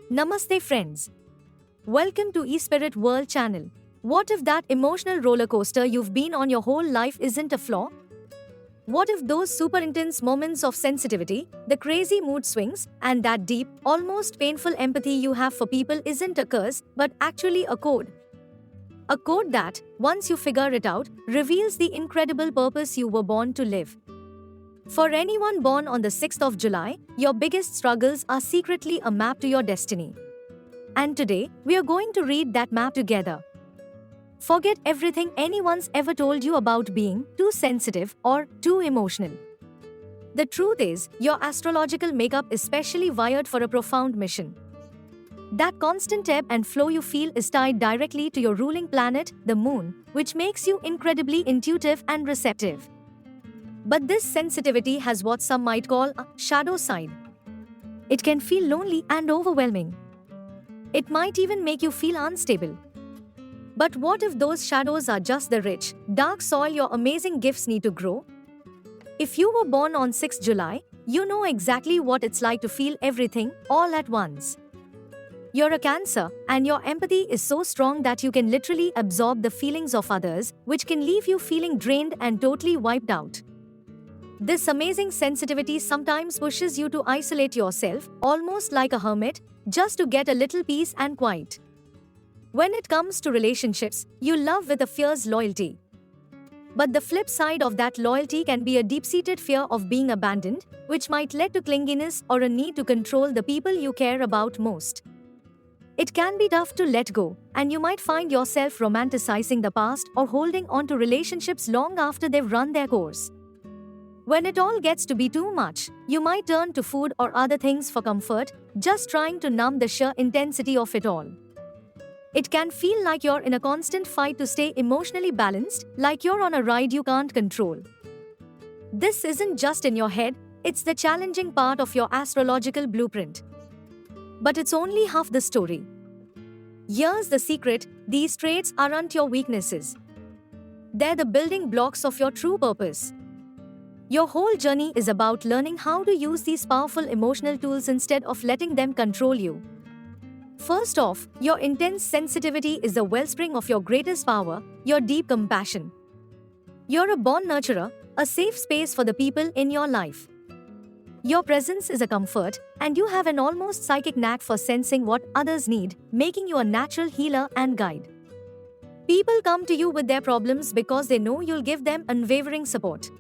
Namaste friends. Welcome to eSpirit World channel. What if that emotional roller coaster you've been on your whole life isn't a flaw? What if those super intense moments of sensitivity, the crazy mood swings, and that deep, almost painful empathy you have for people isn't a curse, but actually a code? A code that, once you figure it out, reveals the incredible purpose you were born to live. For anyone born on the 6th of July, your biggest struggles are secretly a map to your destiny. And today, we are going to read that map together. Forget everything anyone's ever told you about being too sensitive or too emotional. The truth is, your astrological makeup is specially wired for a profound mission. That constant ebb and flow you feel is tied directly to your ruling planet, the moon, which makes you incredibly intuitive and receptive. But this sensitivity has what some might call a shadow side. It can feel lonely and overwhelming. It might even make you feel unstable. But what if those shadows are just the rich, dark soil your amazing gifts need to grow? If you were born on 6th July, you know exactly what it's like to feel everything all at once. You're a Cancer, and your empathy is so strong that you can literally absorb the feelings of others, which can leave you feeling drained and totally wiped out. This amazing sensitivity sometimes pushes you to isolate yourself, almost like a hermit, just to get a little peace and quiet. When it comes to relationships, you love with a fierce loyalty. But the flip side of that loyalty can be a deep-seated fear of being abandoned, which might lead to clinginess or a need to control the people you care about most. It can be tough to let go, and you might find yourself romanticizing the past or holding on to relationships long after they've run their course. When it all gets to be too much, you might turn to food or other things for comfort, just trying to numb the sheer intensity of it all. It can feel like you're in a constant fight to stay emotionally balanced, like you're on a ride you can't control. This isn't just in your head, it's the challenging part of your astrological blueprint. But it's only half the story. Here's the secret: these traits aren't your weaknesses. They're the building blocks of your true purpose. Your whole journey is about learning how to use these powerful emotional tools instead of letting them control you. First off, your intense sensitivity is the wellspring of your greatest power, your deep compassion. You're a born nurturer, a safe space for the people in your life. Your presence is a comfort, and you have an almost psychic knack for sensing what others need, making you a natural healer and guide. People come to you with their problems because they know you'll give them unwavering support.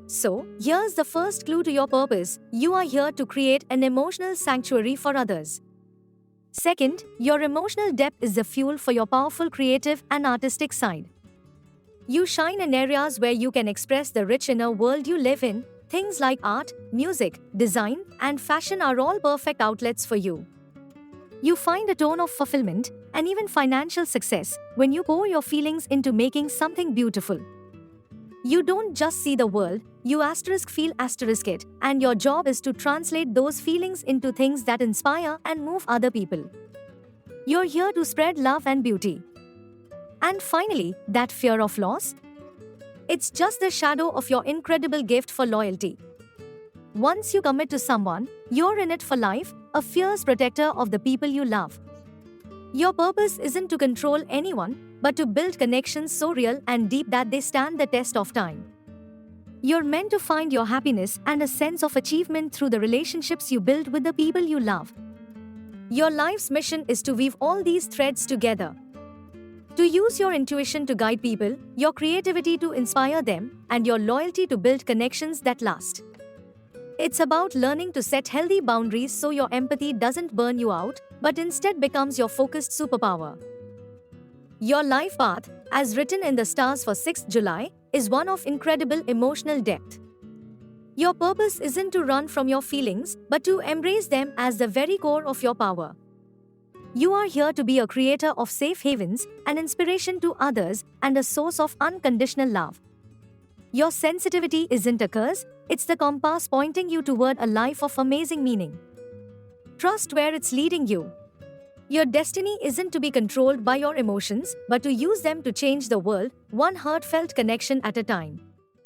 So, here's the first clue to your purpose: you are here to create an emotional sanctuary for others. Second, your emotional depth is the fuel for your powerful creative and artistic side. You shine in areas where you can express the rich inner world you live in. Things like art, music, design, and fashion are all perfect outlets for you. You find a tone of fulfillment and even financial success when you pour your feelings into making something beautiful. You don't just see the world, you feel it, and your job is to translate those feelings into things that inspire and move other people. You're here to spread love and beauty. And finally, that fear of loss? It's just the shadow of your incredible gift for loyalty. Once you commit to someone, you're in it for life, a fierce protector of the people you love. Your purpose isn't to control anyone, but to build connections so real and deep that they stand the test of time. You're meant to find your happiness and a sense of achievement through the relationships you build with the people you love. Your life's mission is to weave all these threads together. To use your intuition to guide people, your creativity to inspire them, and your loyalty to build connections that last. It's about learning to set healthy boundaries so your empathy doesn't burn you out, but instead becomes your focused superpower. Your life path, as written in the stars for 6th July, is one of incredible emotional depth. Your purpose isn't to run from your feelings, but to embrace them as the very core of your power. You are here to be a creator of safe havens, an inspiration to others, and a source of unconditional love. Your sensitivity isn't a curse, it's the compass pointing you toward a life of amazing meaning. Trust where it's leading you. Your destiny isn't to be controlled by your emotions, but to use them to change the world, one heartfelt connection at a time.